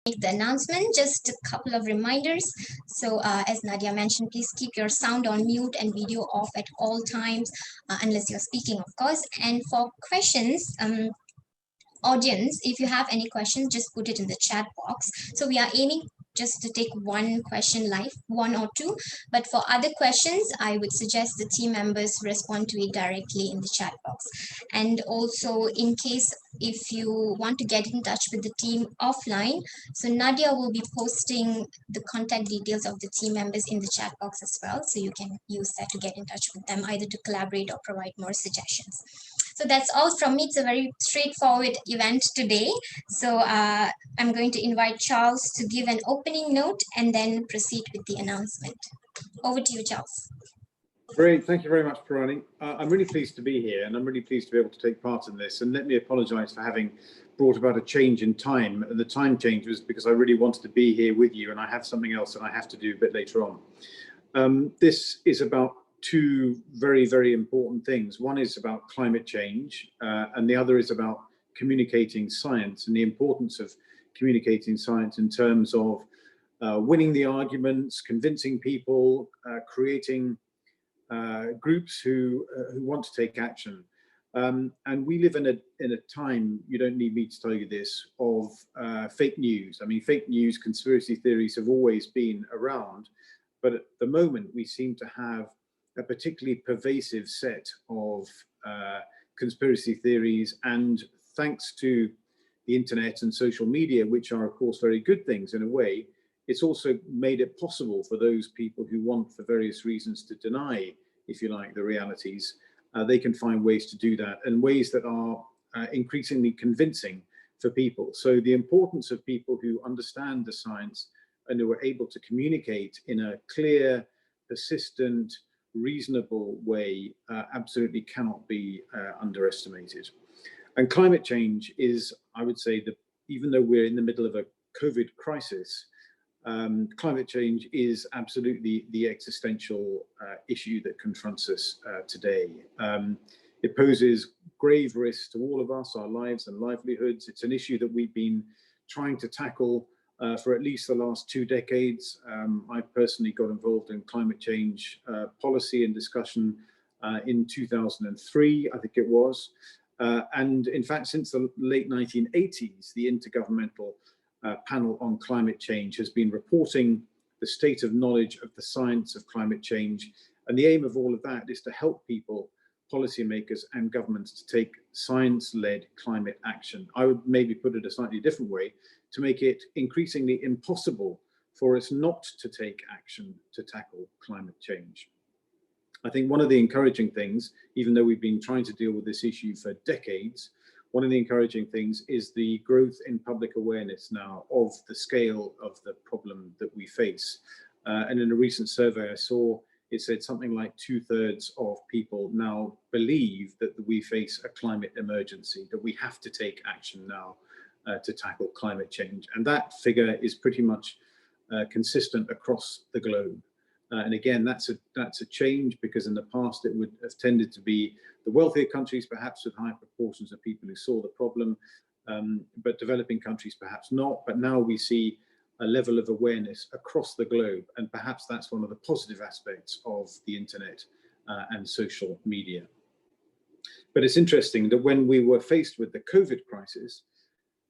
make the announcement, just a couple of reminders. So as Nadia mentioned, please keep your sound on mute and video off at all times, unless you're speaking, of course. And for questions, audience, if you have any questions, just put it in the chat box. So we are aiming just to take one question live, one or two, but for other questions I would suggest the team members respond to it directly in the chat box. And also, in case if you want to get in touch with the team offline, so Nadia will be posting the contact details of the team members in the chat box as well, so you can use that to get in touch with them, either to collaborate or provide more suggestions. So that's all from me. It's a very straightforward event today. So I'm going to invite Charles to give an opening note and then proceed with the announcement. Over to you, Charles. Great, thank you very much, Parani. I'm really pleased to be here, and I'm really pleased to be able to take part in this. And let me apologise for having brought about a change in time. And the time change was because I really wanted to be here with you, and I have something else that I have to do a bit later on. This is about two very, very important things. One is about climate change, and the other is about communicating science and the importance of communicating science in terms of winning the arguments, convincing people, creating groups who want to take action. And we live in a time, you don't need me to tell you this, of fake news. I mean, fake news, conspiracy theories have always been around, but at the moment we seem to have a particularly pervasive set of conspiracy theories, and thanks to the internet and social media, which are of course very good things in a way, it's also made it possible for those people who want for various reasons to deny, if you like, the realities. They can find ways to do that, and ways that are increasingly convincing for people. So the importance of people who understand the science and who are able to communicate in a clear, persistent, reasonable way absolutely cannot be underestimated. And climate change is, I would say, that even though we're in the middle of a COVID crisis, climate change is absolutely the existential issue that confronts us today. It poses grave risks to all of us, our lives and livelihoods. It's an issue that we've been trying to tackle for at least the last 2 decades. I personally got involved in climate change policy and discussion in 2003, I think it was. And in fact, since the late 1980s, the Intergovernmental Panel on Climate Change has been reporting the state of knowledge of the science of climate change. And the aim of all of that is to help people, policymakers and governments, to take science-led climate action. I would maybe put it a slightly different way, to make it increasingly impossible for us not to take action to tackle climate change. I think one of the encouraging things, even though we've been trying to deal with this issue for decades, one of the encouraging things is the growth in public awareness now of the scale of the problem that we face. And in a recent survey I saw, it said something like 2/3 of people now believe that we face a climate emergency, that we have to take action now to tackle climate change. And that figure is pretty much consistent across the globe. And again, that's a change, because in the past it would have tended to be the wealthier countries, perhaps with high proportions of people who saw the problem, but developing countries perhaps not. But now we see a level of awareness across the globe, and perhaps that's one of the positive aspects of the internet and social media. But it's interesting that when we were faced with the COVID crisis,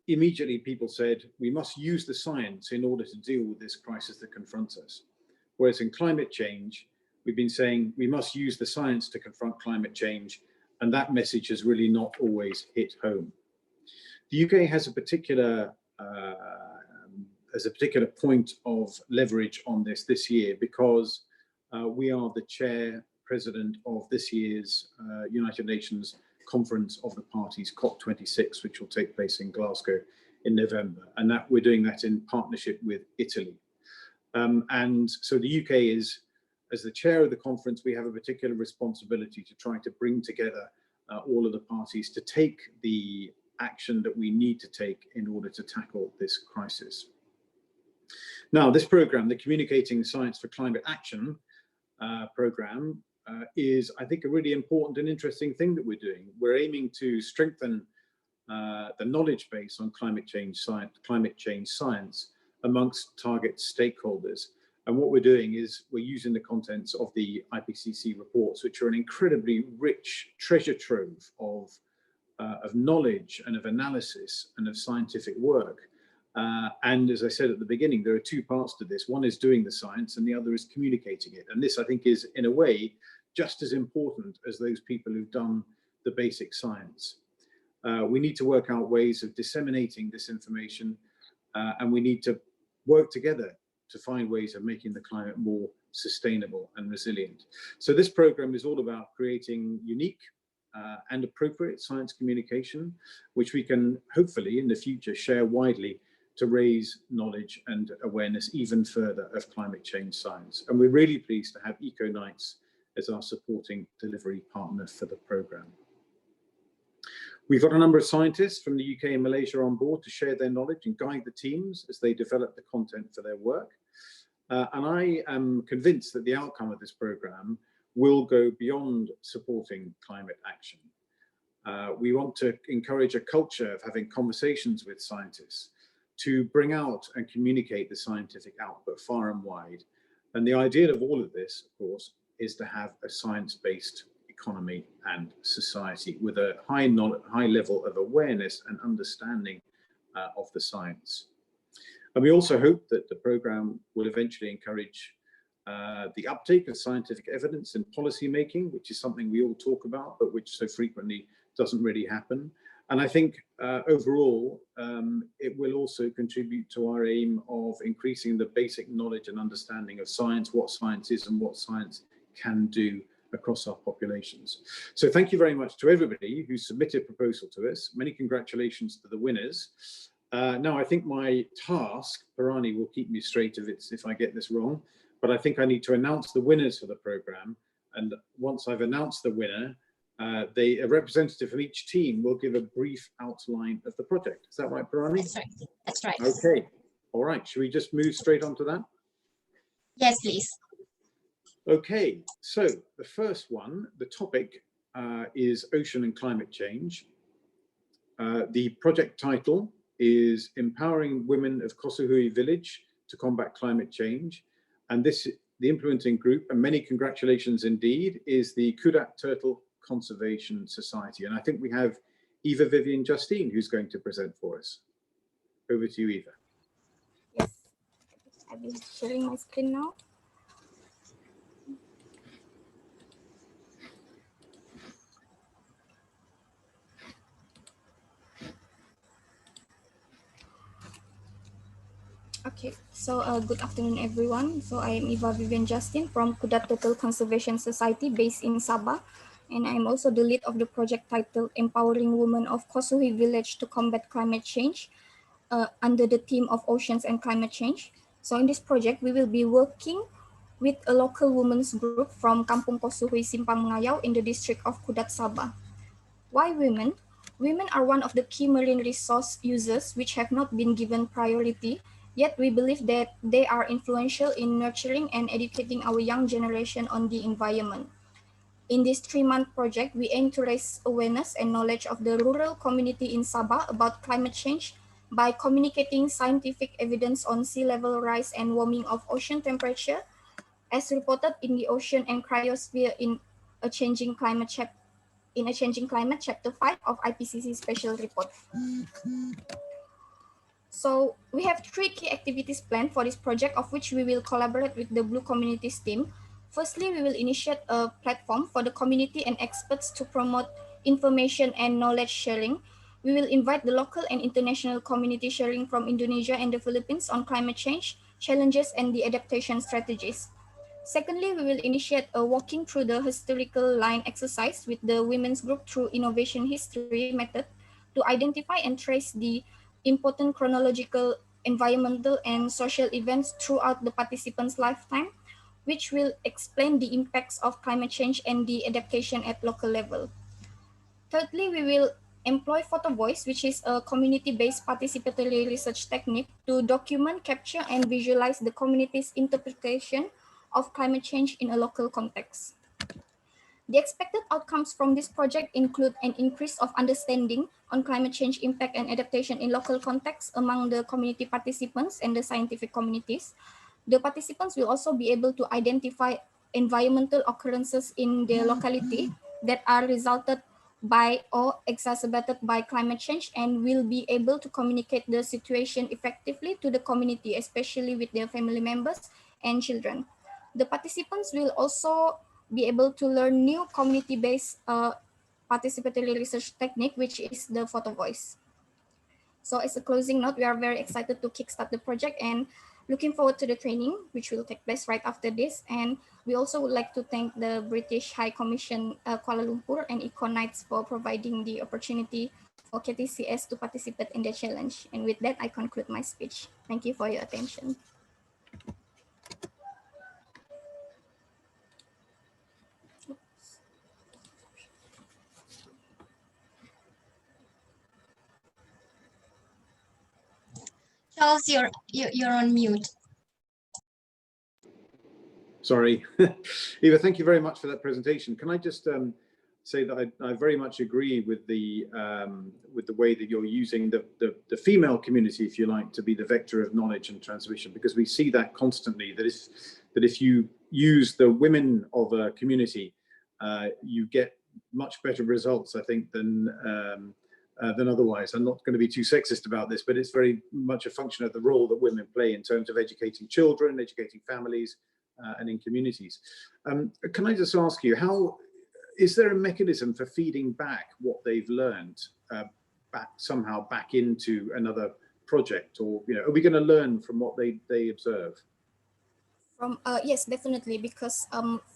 immediately people said, we must use the science in order to deal with this crisis that confronts us. Whereas in climate change, we've been saying we must use the science to confront climate change, and that message has really not always hit home. The UK has a particular point of leverage on this year, because we are the chair president of this year's United Nations Conference of the Parties, COP26, which will take place in Glasgow in November, and that we're doing that in partnership with Italy. And so the UK is, as the chair of the conference, we have a particular responsibility to try to bring together all of the parties to take the action that we need to take in order to tackle this crisis. Now, this program, the Communicating Science for Climate Action program, is, I think, a really important and interesting thing that we're doing. We're aiming to strengthen the knowledge base on climate change science amongst target stakeholders. And what we're doing is we're using the contents of the IPCC reports, which are an incredibly rich treasure trove of knowledge and of analysis and of scientific work. And as I said at the beginning, there are two parts to this. One is doing the science and the other is communicating it. And this, I think, is in a way just as important as those people who've done the basic science. We need to work out ways of disseminating this information, and we need to work together to find ways of making the climate more sustainable and resilient. So this program is all about creating unique and appropriate science communication, which we can hopefully in the future share widely to raise knowledge and awareness even further of climate change science. And we're really pleased to have EcoKnights as our supporting delivery partner for the program. We've got a number of scientists from the UK and Malaysia on board to share their knowledge and guide the teams as they develop the content for their work. And I am convinced that the outcome of this program will go beyond supporting climate action. We want to encourage a culture of having conversations with scientists to bring out and communicate the scientific output far and wide. And the idea of all of this, of course, is to have a science-based economy and society with a high level of awareness and understanding of the science. And we also hope that the program will eventually encourage the uptake of scientific evidence in policy making, which is something we all talk about, but which so frequently doesn't really happen. And I think overall, it will also contribute to our aim of increasing the basic knowledge and understanding of science, what science is and what science can do across our populations. So thank you very much to everybody who submitted a proposal to us. Many congratulations to the winners. Now, I think my task, Parani will keep me straight if I get this wrong, but I think I need to announce the winners for the program. And once I've announced the winner, a representative from each team will give a brief outline of the project. Is that right, Parani? That's right. That's right. Okay. All right. Should we just move straight on to that? Yes, please. Okay. So the first one, the topic is ocean and climate change. The project title is Empowering Women of Kosuhi Village to Combat Climate Change. And the implementing group, and many congratulations indeed, is the Kudat Turtle Conservation Society. And I think we have Eva Vivian Justine who's going to present for us. Over to you, Eva. Yes, I'll be sharing my screen now. Okay, so good afternoon, everyone. So I am Eva Vivian Justine from Kudat Turtle Conservation Society based in Sabah. And I'm also the lead of the project titled Empowering Women of Kosuhi Village to Combat Climate Change under the theme of Oceans and Climate Change. So in this project, we will be working with a local women's group from Kampung Kosuhi, Simpang Mengayau in the district of Kudat, Sabah. Why women? Women are one of the key marine resource users which have not been given priority, yet we believe that they are influential in nurturing and educating our young generation on the environment. In this 3-month project, we aim to raise awareness and knowledge of the rural community in Sabah about climate change by communicating scientific evidence on sea level rise and warming of ocean temperature, as reported in the Ocean and Cryosphere in a Changing Climate Chapter 5 of IPCC Special Report. So we have 3 key activities planned for this project, of which we will collaborate with the Blue Communities team. Firstly, we will initiate a platform for the community and experts to promote information and knowledge sharing. We will invite the local and international community sharing from Indonesia and the Philippines on climate change, challenges, and the adaptation strategies. Secondly, we will initiate a walking through the historical line exercise with the women's group through innovation history method to identify and trace the important chronological, environmental, and social events throughout the participants' lifetime, which will explain the impacts of climate change and the adaptation at local level. Thirdly, we will employ photo voice, which is a community-based participatory research technique to document, capture, and visualize the community's interpretation of climate change in a local context. The expected outcomes from this project include an increase of understanding on climate change impact and adaptation in local contexts among the community participants and the scientific communities. The participants will also be able to identify environmental occurrences in their locality that are resulted by or exacerbated by climate change, and will be able to communicate the situation effectively to the community, especially with their family members and children. The participants will also be able to learn new community-based participatory research technique, which is the photo voice. So as a closing note, we are very excited to kickstart the project and looking forward to the training, which will take place right after this. And we also would like to thank the British High Commission Kuala Lumpur and EcoKnights for providing the opportunity for KTCS to participate in the challenge. And with that, I conclude my speech. Thank you for your attention. Charles, you're on mute. Sorry. Eva, thank you very much for that presentation. Can I just say that I very much agree with the way that you're using the female community, if you like, to be the vector of knowledge and transmission, because we see that constantly, that if you use the women of a community, you get much better results, I think, than otherwise. I'm not going to be too sexist about this, but it's very much a function of the role that women play in terms of educating children, educating families, and in communities. Can I just ask you, is there a mechanism for feeding back what they've learned somehow back into another project, or are we going to learn from what they observe? Yes, definitely, because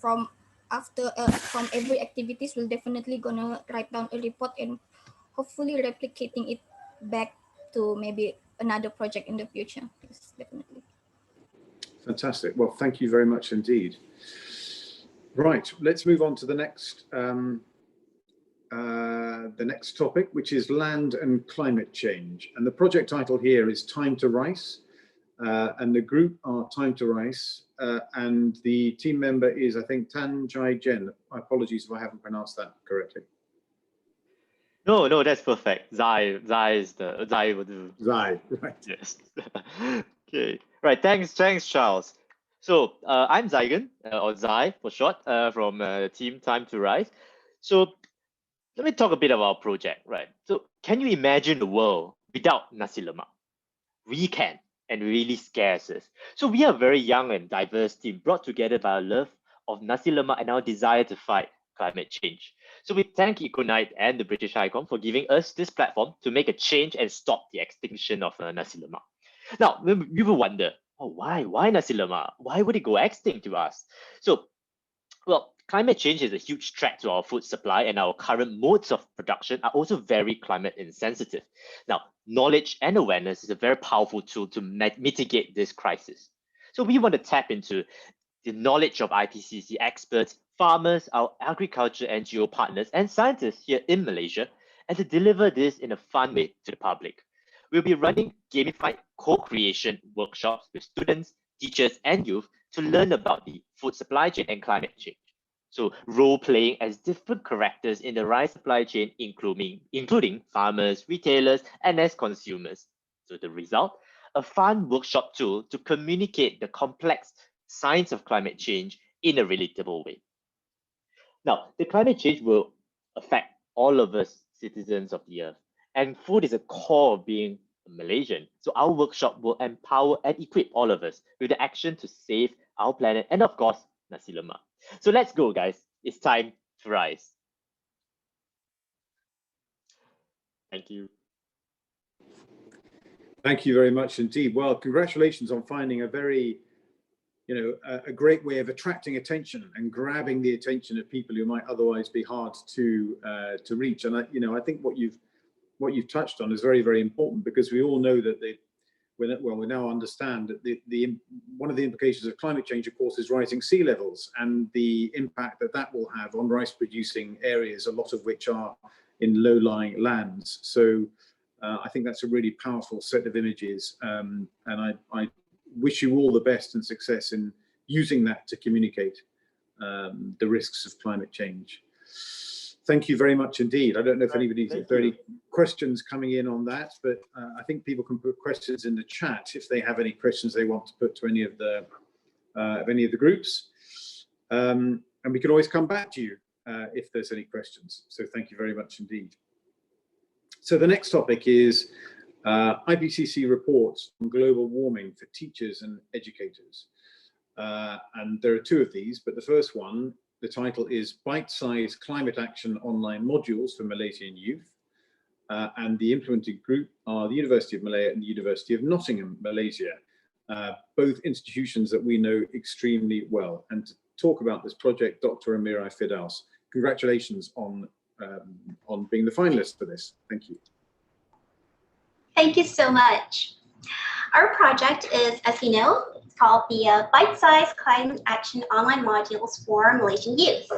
from every activities, we're definitely gonna write down a report and hopefully replicating it back to maybe another project in the future. Yes, definitely. Fantastic. Well, thank you very much indeed. Right, let's move on to the next topic, which is land and climate change. And the project title here is Time to Rice. And the group are Time to Rice. And the team member is, I think, Tan Jai Jen. Apologies if I haven't pronounced that correctly. No, that's perfect. Zai will do. Zai, right. Yes. Okay. Right. Thanks, Charles. So I'm Zygan, or Zai for short, from Team Time to Rise. So let me talk a bit about our project, right? So can you imagine the world without nasi lemak? We can, and really scares us. So we are a very young and diverse team brought together by our love of nasi lemak and our desire to fight climate change. So we thank EcoKnights and the British High Com for giving us this platform to make a change and stop the extinction of nasi lemak. Now, we will wonder, why nasi lemak? Why would it go extinct to us? So, well, climate change is a huge threat to our food supply, and our current modes of production are also very climate insensitive. Now, knowledge and awareness is a very powerful tool to mitigate this crisis. So we want to tap into the knowledge of IPCC experts, farmers, our agriculture NGO partners, and scientists here in Malaysia, and to deliver this in a fun way to the public. We'll be running gamified co-creation workshops with students, teachers, and youth to learn about the food supply chain and climate change. So role-playing as different characters in the rice supply chain, including farmers, retailers, and as consumers. So the result, a fun workshop tool to communicate the complex science of climate change in a relatable way. Now, the climate change will affect all of us citizens of the earth, and food is a core of being a Malaysian. So our workshop will empower and equip all of us with the action to save our planet and, of course, nasi lemak. So let's go, guys. It's time to rise. Thank you. Thank you very much indeed. Well, congratulations on finding a very, a great way of attracting attention and grabbing the attention of people who might otherwise be hard to reach. And I think what you've touched on is very, very important, because we all know that we now understand that one of the implications of climate change, of course, is rising sea levels and the impact that will have on rice producing areas, a lot of which are in low-lying lands. So I think that's a really powerful set of images, and I wish you all the best and success in using that to communicate the risks of climate change. Thank you very much indeed. I don't know if if there are any questions coming in on that, but I think people can put questions in the chat if they have any questions they want to put to any of the groups. And we can always come back to you if there's any questions. So thank you very much indeed. So the next topic is IPCC reports on global warming for teachers and educators. And there are two of these, but the first one, the title is Bite-Sized Climate Action Online Modules for Malaysian Youth. And the implementing group are the University of Malaya and the University of Nottingham, Malaysia, both institutions that we know extremely well. And to talk about this project, Dr. Amirai Firdaus, congratulations on being the finalist for this. Thank you. Thank you so much. Our project is, as you know, it's called the Bite-Sized Climate Action Online Modules for Malaysian Youth.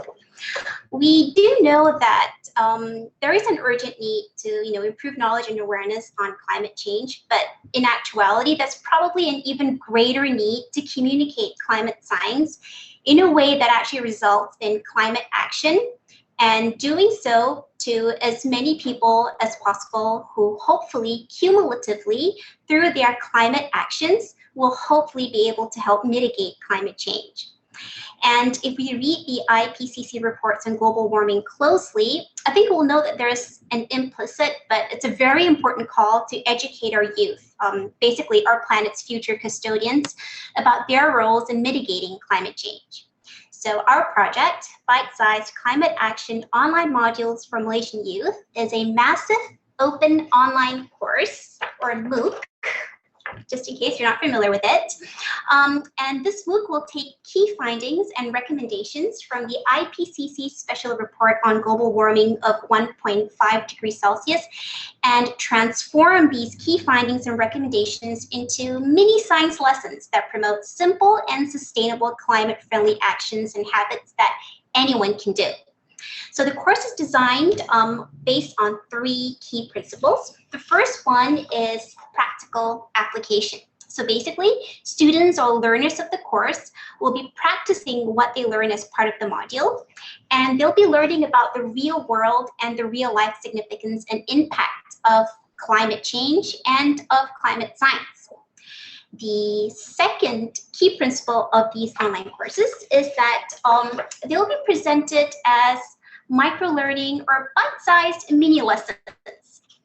We do know that there is an urgent need to improve knowledge and awareness on climate change, but in actuality, there's probably an even greater need to communicate climate science in a way that actually results in climate action, and doing so to as many people as possible who hopefully cumulatively through their climate actions will hopefully be able to help mitigate climate change. And if we read the IPCC reports on global warming closely, I think we'll know that there's an implicit, but it's a very important call to educate our youth, basically our planet's future custodians, about their roles in mitigating climate change. So our project, Bite-Sized Climate Action Online Modules for Malaysian Youth, is a massive open online course, or MOOC, just in case you're not familiar with it. And this MOOC will take key findings and recommendations from the IPCC Special Report on Global Warming of 1.5 degrees Celsius and transform these key findings and recommendations into mini science lessons that promote simple and sustainable climate-friendly actions and habits that anyone can do. So the course is designed based on 3 key principles. The first one is practical application. So basically, students or learners of the course will be practicing what they learn as part of the module, and they'll be learning about the real world and the real life significance and impact of climate change and of climate science. The second key principle of these online courses is that they'll be presented as micro-learning or bite-sized mini lessons.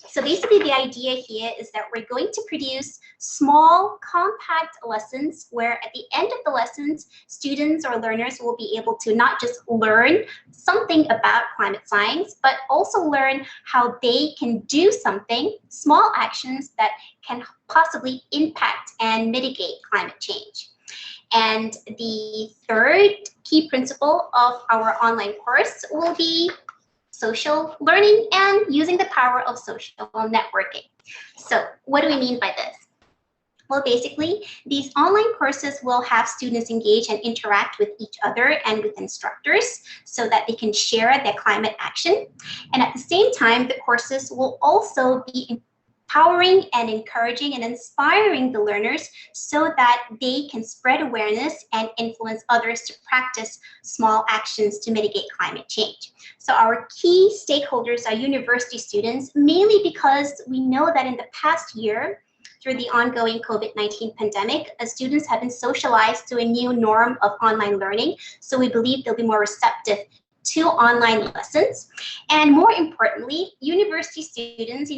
So basically the idea here is that we're going to produce small, compact lessons where at the end of the lessons, students or learners will be able to not just learn something about climate science, but also learn how they can do something, small actions that can possibly impact and mitigate climate change. And the third key principle of our online course will be social learning and using the power of social networking. So what do we mean by this? Well, basically, these online courses will have students engage and interact with each other and with instructors so that they can share their climate action. And at the same time, the courses will also be empowering and encouraging and inspiring the learners so that they can spread awareness and influence others to practice small actions to mitigate climate change. So our key stakeholders are university students, mainly because we know that in the past year, through the ongoing COVID-19 pandemic, students have been socialized to a new norm of online learning. So we believe they'll be more receptive to online lessons. And more importantly, university students,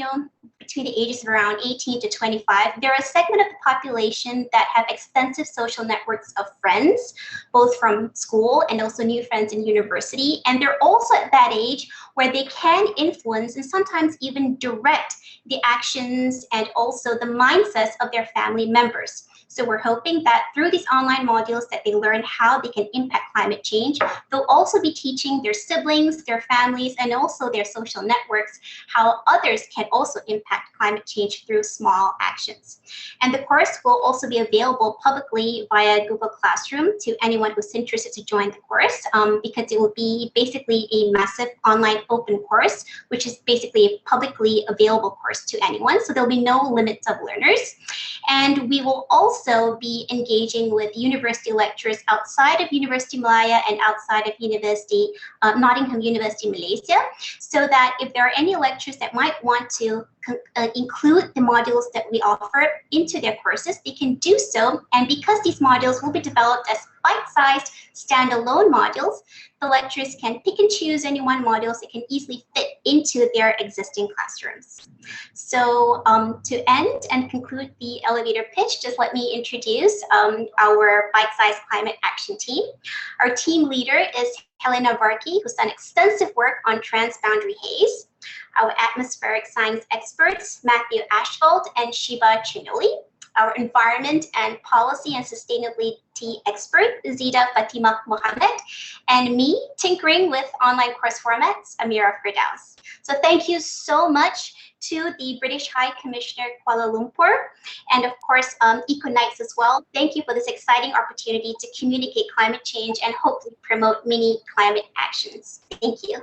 between the ages of around 18 to 25, they're a segment of the population that have extensive social networks of friends, both from school and also new friends in university. And they're also at that age where they can influence and sometimes even direct the actions and also the mindsets of their family members. So we're hoping that through these online modules that they learn how they can impact climate change. They'll also be teaching their siblings, their families, and also their social networks how others can also impact climate change through small actions. And the course will also be available publicly via Google Classroom to anyone who's interested to join the course, because it will be basically a massive online open course, which is basically a publicly available course to anyone. So there'll be no limits of learners. And we will also also be engaging with university lecturers outside of Universiti Malaya and outside of Nottingham University, Malaysia, so that if there are any lecturers that might want to include the modules that we offer into their courses, they can do so. And because these modules will be developed as bite-sized standalone modules, the lecturers can pick and choose any one module so it can easily fit into their existing classrooms. So to end and conclude the elevator pitch, just let me introduce our bite-sized climate action team. Our team leader is Helena Varkey, who's done extensive work on transboundary haze. Our atmospheric science experts, Matthew Ashford and Shiba Chinoli. Our environment and policy and sustainability expert, Zida Fatima Mohammed, and me, tinkering with online course formats, Amira Firdaus. So thank you so much to the British High Commissioner Kuala Lumpur, and of course, EcoKnights as well. Thank you for this exciting opportunity to communicate climate change and hopefully promote many climate actions. Thank you.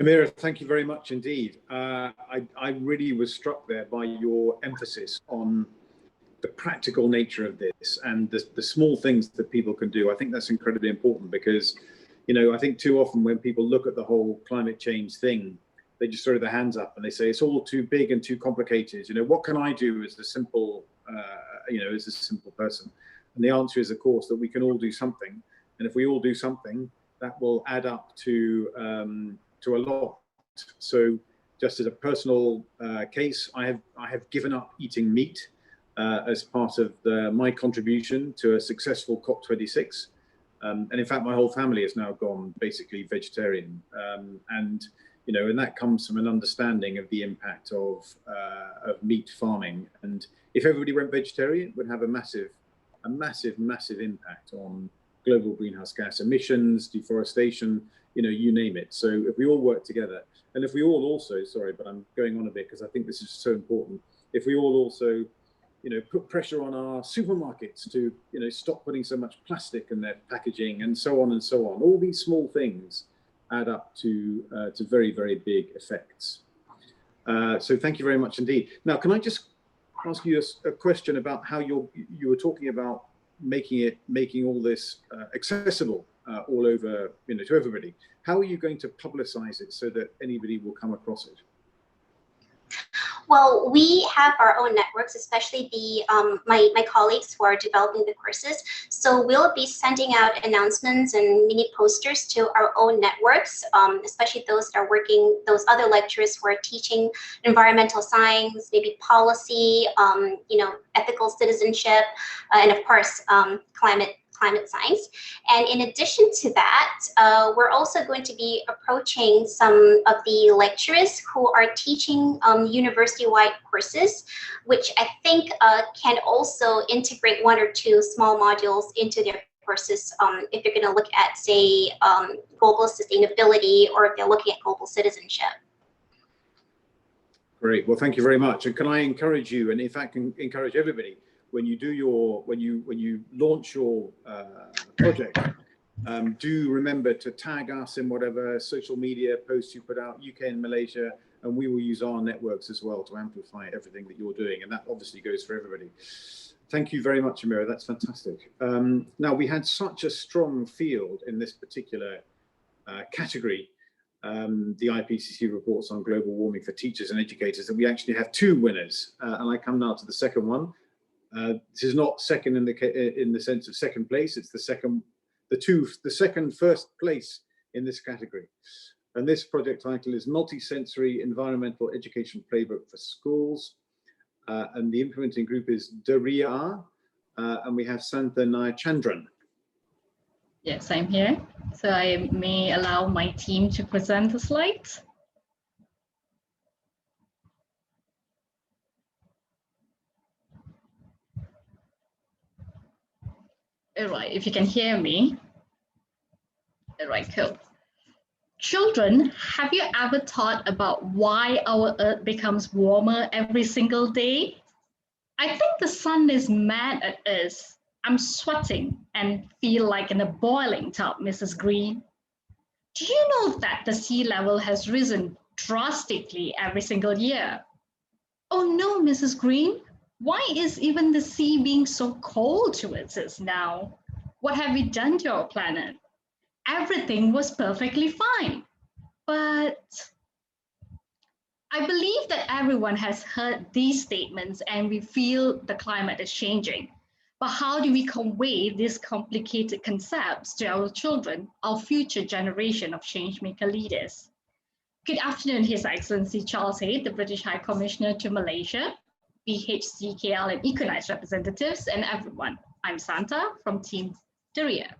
Amira, thank you very much indeed. I really was struck there by your emphasis on the practical nature of this and the small things that people can do. I think that's incredibly important because, you know, I think too often when people look at the whole climate change thing, they just throw their hands up and they say it's all too big and too complicated. You know, what can I do as a simple, as a simple person? And the answer is, of course, that we can all do something. And if we all do something, that will add up to a lot. So just as a personal case, I have given up eating meat as part of my contribution to a successful COP26. And in fact, my whole family has now gone basically vegetarian. And that comes from an understanding of the impact of meat farming. And if everybody went vegetarian, it would have a massive impact on global greenhouse gas emissions, deforestation, you name it. So if we all work together, and if we all also, sorry, but I'm going on a bit because I think this is so important. If we all also, put pressure on our supermarkets to, stop putting so much plastic in their packaging and so on and so on. All these small things add up to very, very big effects. So thank you very much indeed. Now, can I just ask you a question about how you were talking about making all this accessible all over, to everybody. How are you going to publicize it so that anybody will come across it? Well, we have our own networks, especially my colleagues who are developing the courses. So we'll be sending out announcements and mini posters to our own networks, especially those that are working, those other lecturers who are teaching environmental science, maybe policy, ethical citizenship, and of course, climate science. And in addition to that, we're also going to be approaching some of the lecturers who are teaching university-wide courses, which I think can also integrate one or two small modules into their courses if you're going to look at, say, global sustainability, or if they're looking at global citizenship. Great. Well, thank you very much. And can I encourage you, and in fact, can encourage everybody, when you launch your project, do remember to tag us in whatever social media posts you put out, UK and Malaysia, and we will use our networks as well to amplify everything that you're doing. And that obviously goes for everybody. Thank you very much, Amira. That's fantastic. Now, we had such a strong field in this particular category, the IPCC reports on global warming for teachers and educators, that we actually have two winners. And I come now to the second one. This is not second in the sense of second place. It's the second first place in this category. And this project title is Multisensory Environmental Education Playbook for Schools. And the implementing group is DeRia, and we have Santha Nayachandran. Yes, I'm here. So I may allow my team to present the slides. All right, if you can hear me. All right, cool. Children, have you ever thought about why our Earth becomes warmer every single day? I think the sun is mad at us. I'm sweating and feel like in a boiling tub, Mrs. Green. Do you know that the sea level has risen drastically every single year? Oh no, Mrs. Green, Why is even the sea being so cold towards us now? What have we done to our planet? Everything was perfectly fine. But I believe that everyone has heard these statements and we feel the climate is changing. But how do we convey these complicated concepts to our children, our future generation of changemaker leaders? Good afternoon, His Excellency Charles Hayes, the British High Commissioner to Malaysia, BHC, KL, and EcoKnights representatives, and everyone. I'm Santa from Team DeRia.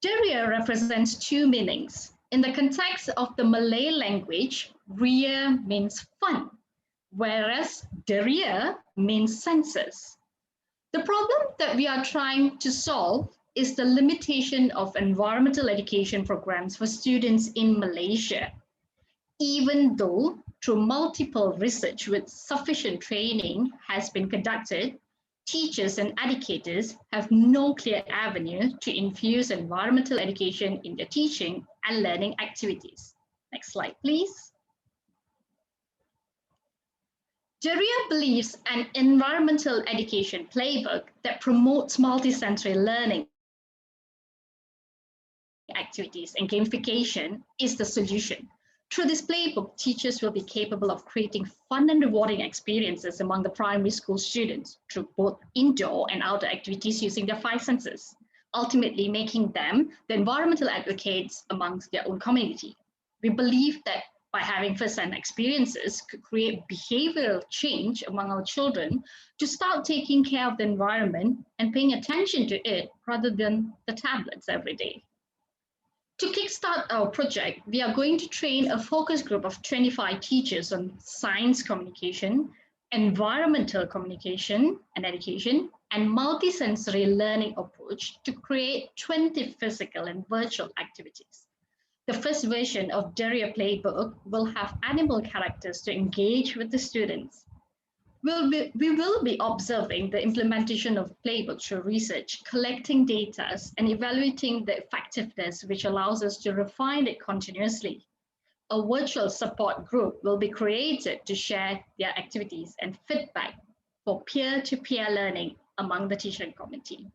DeRia represents two meanings. In the context of the Malay language, Ria means fun, whereas DeRia means census. The problem that we are trying to solve is the limitation of environmental education programs for students in Malaysia. Even though through multiple research with sufficient training has been conducted, teachers and educators have no clear avenue to infuse environmental education in their teaching and learning activities. Next slide, please. DeRia believes an environmental education playbook that promotes multisensory learning activities and gamification is the solution. Through this playbook, teachers will be capable of creating fun and rewarding experiences among the primary school students through both indoor and outdoor activities using their 5 senses, ultimately making them the environmental advocates amongst their own community. We believe that by having first-hand experiences could create behavioral change among our children to start taking care of the environment and paying attention to it rather than the tablets every day. To kickstart our project, we are going to train a focus group of 25 teachers on science communication, environmental communication and education, and multisensory learning approach to create 20 physical and virtual activities. The first version of DeRia Playbook will have animal characters to engage with the students. We will be observing the implementation of Playbook through research, collecting data and evaluating the effectiveness, which allows us to refine it continuously. A virtual support group will be created to share their activities and feedback for peer-to-peer learning among the teaching community.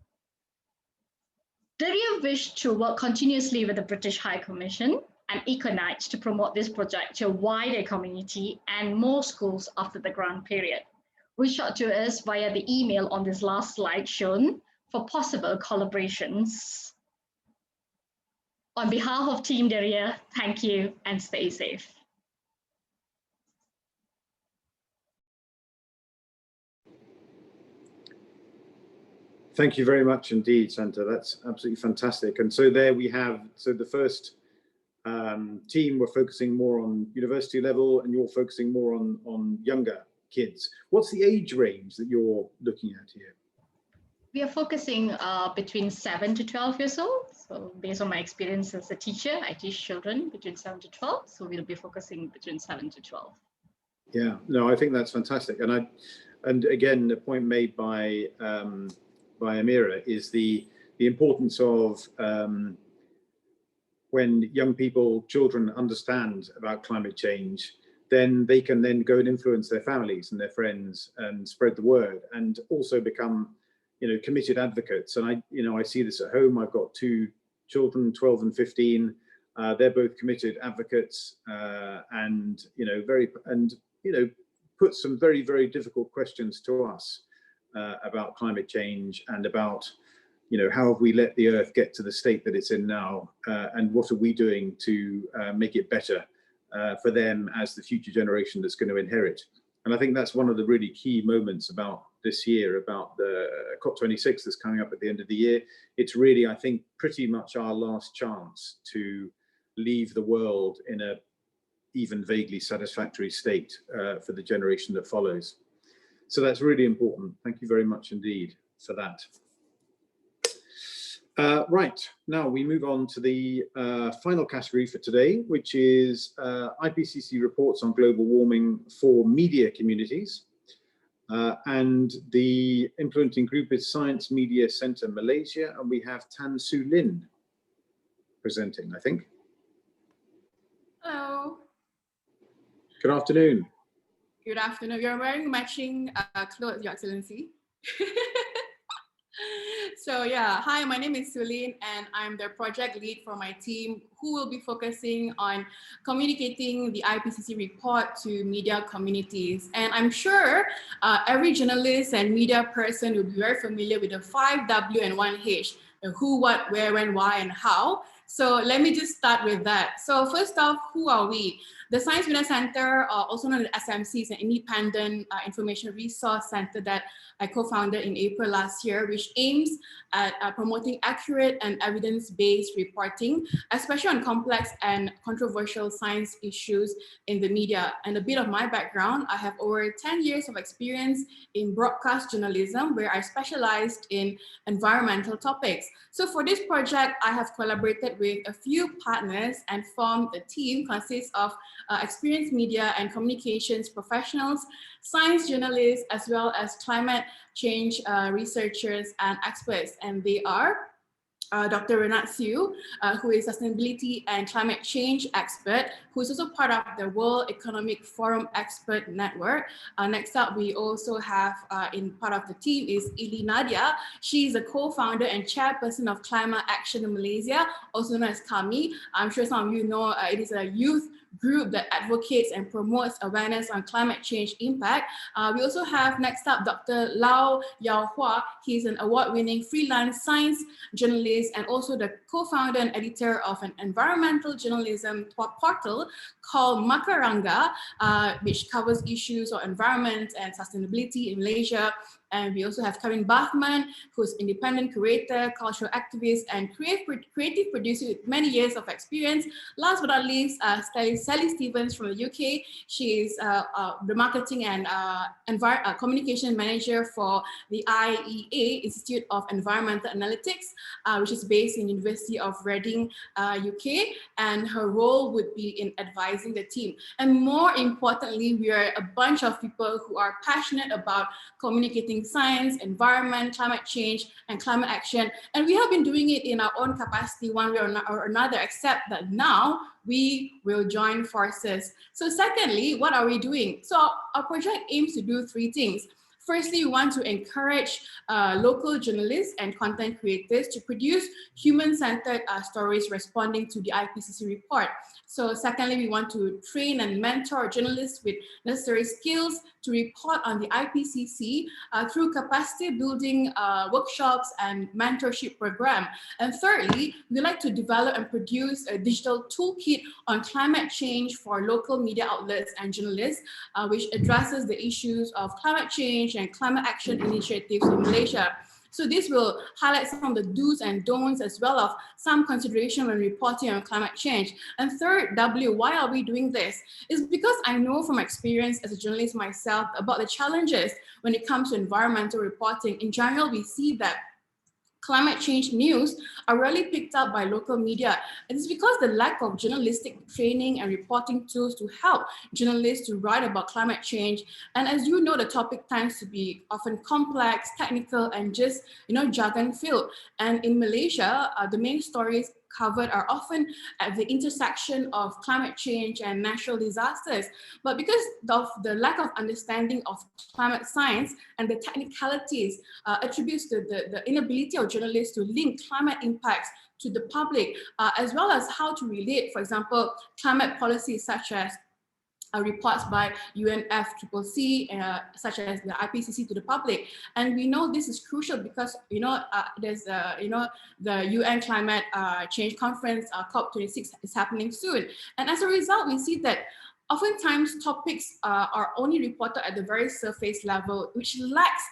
DeRia wished to work continuously with the British High Commission and EcoKnights to promote this project to a wider community and more schools after the grant period. Reach out to us via the email on this last slide shown for possible collaborations. On behalf of Team DeRia, thank you and stay safe. Thank you very much indeed, Santa. That's absolutely fantastic. And so there we have, so the first team were focusing more on university level and you're focusing more on younger kids. What's the age range that you're looking at here? We are focusing between 7 to 12 years old. So based on my experience as a teacher, I teach children between 7 to 12. So we'll be focusing between 7 to 12. Yeah, no, I think that's fantastic. And again, the point made by Amira is the importance of when young people, children understand about climate change, then they can then go and influence their families and their friends and spread the word and also become, committed advocates. And I see this at home. I've got 2 children, 12 and 15. They're both committed advocates and put some very, very difficult questions to us about climate change and about, how have we let the earth get to the state that it's in now, and what are we doing to make it better for them as the future generation that's going to inherit. And I think that's one of the really key moments about this year, about the COP26 that's coming up at the end of the year. It's really, I think, pretty much our last chance to leave the world in a even vaguely satisfactory state for the generation that follows. So that's really important. Thank you very much indeed for that. Right, now we move on to the final category for today, which is IPCC reports on global warming for media communities. And the implementing group is Science Media Centre Malaysia, and we have Tan Su Lin presenting, I think. Hello. Good afternoon. Good afternoon. You're wearing matching clothes, Your Excellency. So yeah, hi, my name is Celine and I'm the project lead for my team who will be focusing on communicating the IPCC report to media communities. And I'm sure every journalist and media person will be very familiar with the 5W and 1H, the who, what, where, when, why, and how. So let me just start with that. So first off, who are we? The Science Media Center, also known as SMC, is an independent information resource center that I co-founded in April last year, which aims at promoting accurate and evidence-based reporting, especially on complex and controversial science issues in the media. And a bit of my background, I have over 10 years of experience in broadcast journalism, where I specialized in environmental topics. So for this project, I have collaborated with a few partners and formed a team consists of experienced media and communications professionals, science journalists, as well as climate change researchers and experts. And they are Dr. Renat Siu, who is sustainability and climate change expert, who is also part of the World Economic Forum Expert Network. Next up, we also have in part of the team is Ili Nadia. She is a co-founder and chairperson of Climate Action in Malaysia, also known as KAMI. I'm sure some of you know it is a youth group that advocates and promotes awareness on climate change impact. We also have next up Dr. Lau Yao Hua. He's an award-winning freelance science journalist and also the co-founder and editor of an environmental journalism portal called Makaranga, which covers issues of environment and sustainability in Malaysia. And we also have Karin Bachman, who's independent curator, cultural activist, and creative producer with many years of experience. Last but not least, Sally Stevens from the UK. She is the marketing and communication manager for the IEA, Institute of Environmental Analytics, which is based in University of Reading, UK. And her role would be in advising the team. And more importantly, we are a bunch of people who are passionate about communicating science, environment, climate change, and climate action. And we have been doing it in our own capacity one way or another, except that now we will join forces. So secondly, what are we doing? So our project aims to do three things. Firstly, we want to encourage local journalists and content creators to produce human-centered stories responding to the IPCC report. So secondly, we want to train and mentor journalists with necessary skills to report on the IPCC through capacity building workshops and mentorship program. And thirdly, we like to develop and produce a digital toolkit on climate change for local media outlets and journalists, which addresses the issues of climate change and climate action initiatives in Malaysia. So this will highlight some of the do's and don'ts as well as some consideration when reporting on climate change. And third, W, why are we doing this? It's because I know from experience as a journalist myself about the challenges when it comes to environmental reporting. In general, we see that climate change news are rarely picked up by local media. It is because the lack of journalistic training and reporting tools to help journalists to write about climate change. And as you know, the topic tends to be often complex, technical, and just, jargon filled. And in Malaysia, the main stories covered are often at the intersection of climate change and natural disasters. But because of the lack of understanding of climate science and the technicalities attributes to the inability of journalists to link climate impacts to the public, as well as how to relate, for example, climate policies such as reports by UNFCCC, such as the IPCC to the public. And we know this is crucial because, there's, the UN Climate Change Conference, COP26 is happening soon. And as a result, we see that oftentimes topics are only reported at the very surface level, which lacks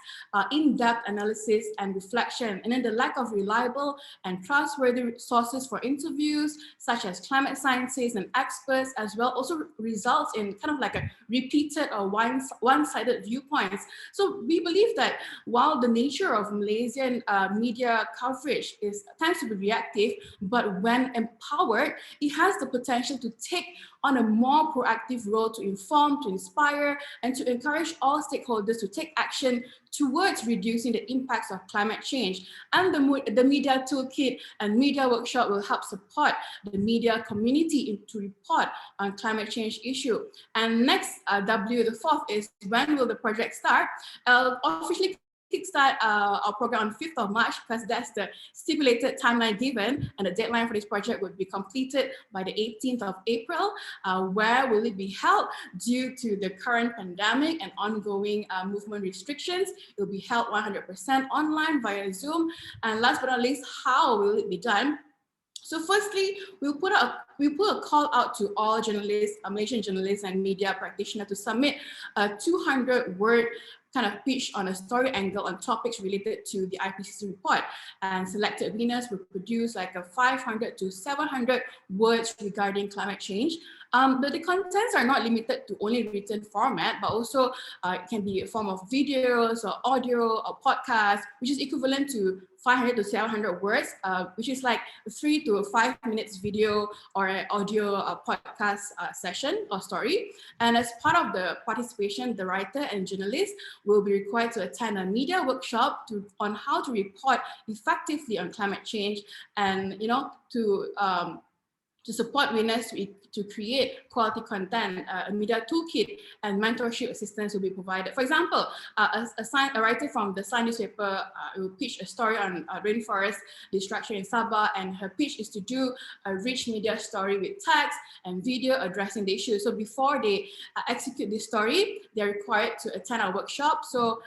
in-depth analysis and reflection. And then the lack of reliable and trustworthy sources for interviews, such as climate scientists and experts as well, also results in kind of like a repeated or one-sided viewpoints. So we believe that while the nature of Malaysian media coverage tends to be reactive, but when empowered, it has the potential to take on a more proactive role to inform, to inspire, and to encourage all stakeholders to take action towards reducing the impacts of climate change. And the media toolkit and media workshop will help support the media community to report on climate change issue. And next, the fourth is, when will the project start? Officially kickstart our program on 5th of March, because that's the stipulated timeline given, and the deadline for this project would be completed by the 18th of April. Where will it be held? Due to the current pandemic and ongoing movement restrictions, it will be held 100% online via Zoom. And last but not least, how will it be done? So firstly, we'll put a call out to all journalists, Malaysian journalists and media practitioners to submit a 200-word kind of pitch on a story angle on topics related to the IPCC report, and selected winners will produce like a 500 to 700 words regarding climate change. But the contents are not limited to only written format, but also it can be a form of videos or audio or podcast, which is equivalent to 500 to 700 words, which is like 3 to 5 minutes video or an audio podcast session or story. And as part of the participation, the writer and journalist will be required to attend a media workshop on how to report effectively on climate change, and to support winners to create quality content. A media toolkit and mentorship assistance will be provided. For example, a writer from the Sun newspaper will pitch a story on rainforest destruction in Sabah, and her pitch is to do a rich media story with text and video addressing the issue. So before they execute this story, they're required to attend our workshop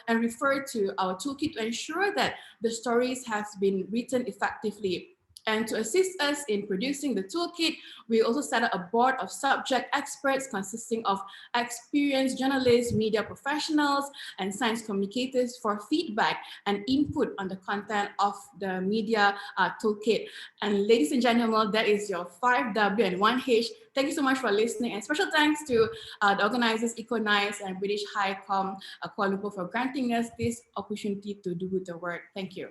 and refer to our toolkit to ensure that the stories have been written effectively. And to assist us in producing the toolkit, we also set up a board of subject experts consisting of experienced journalists, media professionals, and science communicators for feedback and input on the content of the media toolkit. And ladies and gentlemen, that is your 5W and 1H. Thank you so much for listening, and special thanks to the organizers, EcoKnights and British High Com Kuala Lumpur for granting us this opportunity to do the work. Thank you.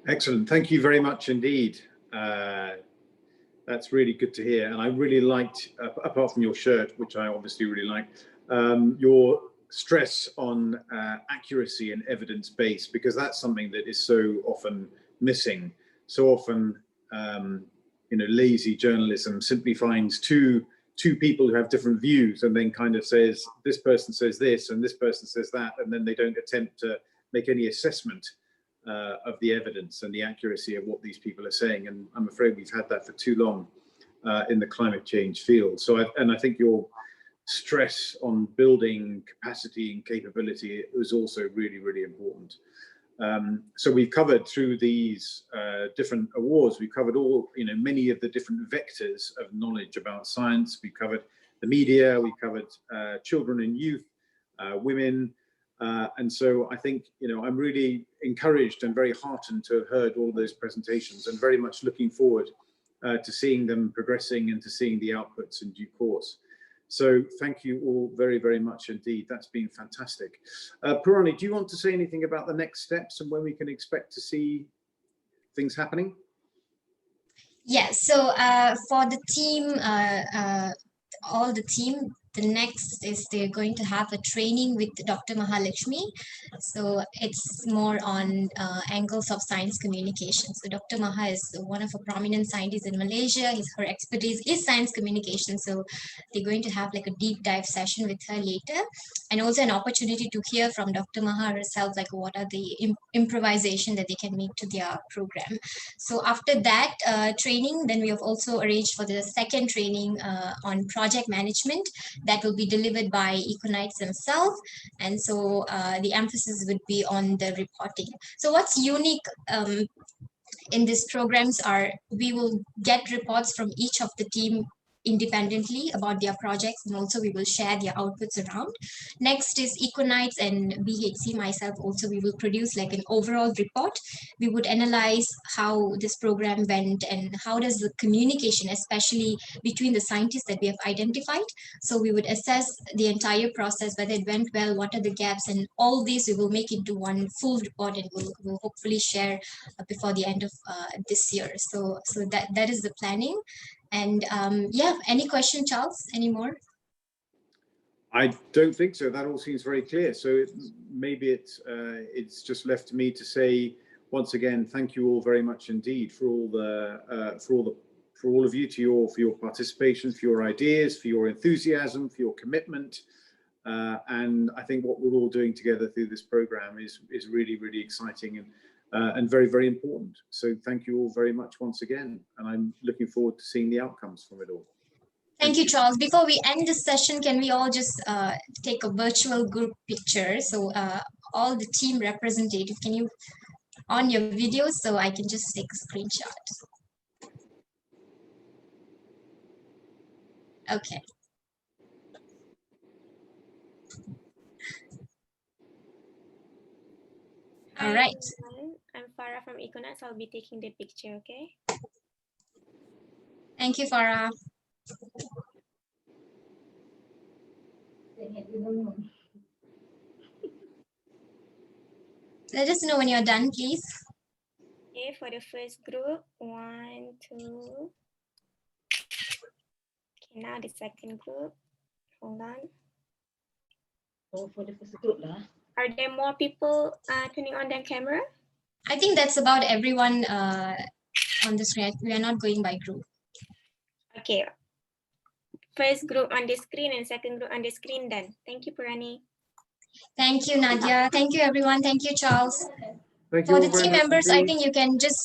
Excellent. Thank you very much indeed. That's really good to hear. And I really liked, apart from your shirt, which I obviously really liked, your stress on accuracy and evidence base, because that's something that is so often missing. So often, lazy journalism simply finds two people who have different views and then kind of says, this person says this and this person says that, and then they don't attempt to make any assessment of the evidence and the accuracy of what these people are saying. And I'm afraid we've had that for too long in the climate change field. So I think your stress on building capacity and capability is also really, really important. So we've covered through these different awards, we've covered all, many of the different vectors of knowledge about science. We covered the media, we covered children and youth, women, and so I think, I'm really encouraged and very heartened to have heard all those presentations, and very much looking forward to seeing them progressing and to seeing the outputs in due course. So thank you all very, very much indeed. That's been fantastic. Purani, do you want to say anything about the next steps and when we can expect to see things happening? Yes, so for the team, all the team, the next is they're going to have a training with Dr. Mahalakshmi. So it's more on angles of science communication. So Dr. Maha is one of a prominent scientists in Malaysia. Her expertise is science communication. So they're going to have like a deep dive session with her later. And also an opportunity to hear from Dr. Maha herself, like what are the improvisation that they can make to their program. So after that training, then we have also arranged for the second training on project management that will be delivered by EcoKnights themselves. And so the emphasis would be on the reporting. So what's unique in these programs are we will get reports from each of the team independently about their projects, and also we will share their outputs around. Next is EcoKnights and BHC, myself also, we will produce like an overall report. We would analyze how this program went and how does the communication, especially between the scientists that we have identified. So we would assess the entire process, whether it went well, what are the gaps, and all these we will make into one full report, and we'll hopefully share before the end of this year. So that is the planning. And yeah, any question, Charles? Any more? I don't think so. That all seems very clear. So maybe it's just left to me to say once again, thank you all very much indeed for all of you, for your participation, for your ideas, for your enthusiasm, for your commitment. And I think what we're all doing together through this program is really, really exciting and very, very important. So thank you all very much once again. And I'm looking forward to seeing the outcomes from it all. Thank you, Charles. Before we end this session, can we all just take a virtual group picture? So all the team representative, can you on your video so I can just take a screenshot? Okay. All right. Everyone. I'm Farah from EcoKnights. I'll be taking the picture, okay? Thank you, Farah. Let us know when you're done, please. Okay, for the first group, 1, 2. Okay, now the second group. Hold on. Oh, for the first group lah. Are there more people turning on their camera? I think that's about everyone on the screen. We are not going by group. Okay. First group on the screen and second group on the screen then. Thank you, Purani. Thank you, Nadia. Thank you, everyone. Thank you, Charles. Thank you For all the very team much members, I indeed. think you can just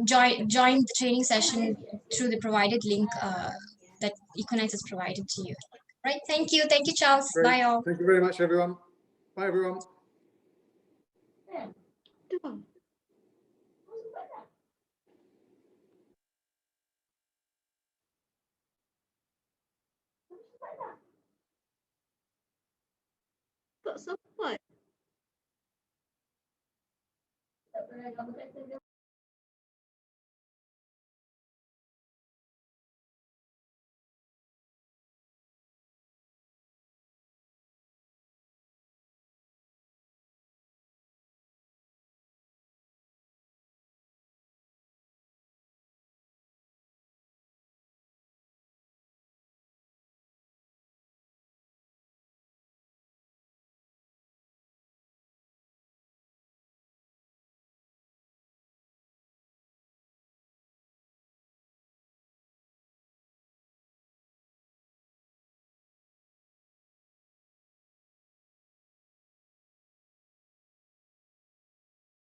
join the training session through the provided link that EcoKnights has provided to you. Right. Thank you. Thank you, Charles. Great. Bye all. Thank you very much, everyone. Bye, everyone. Tak sempat.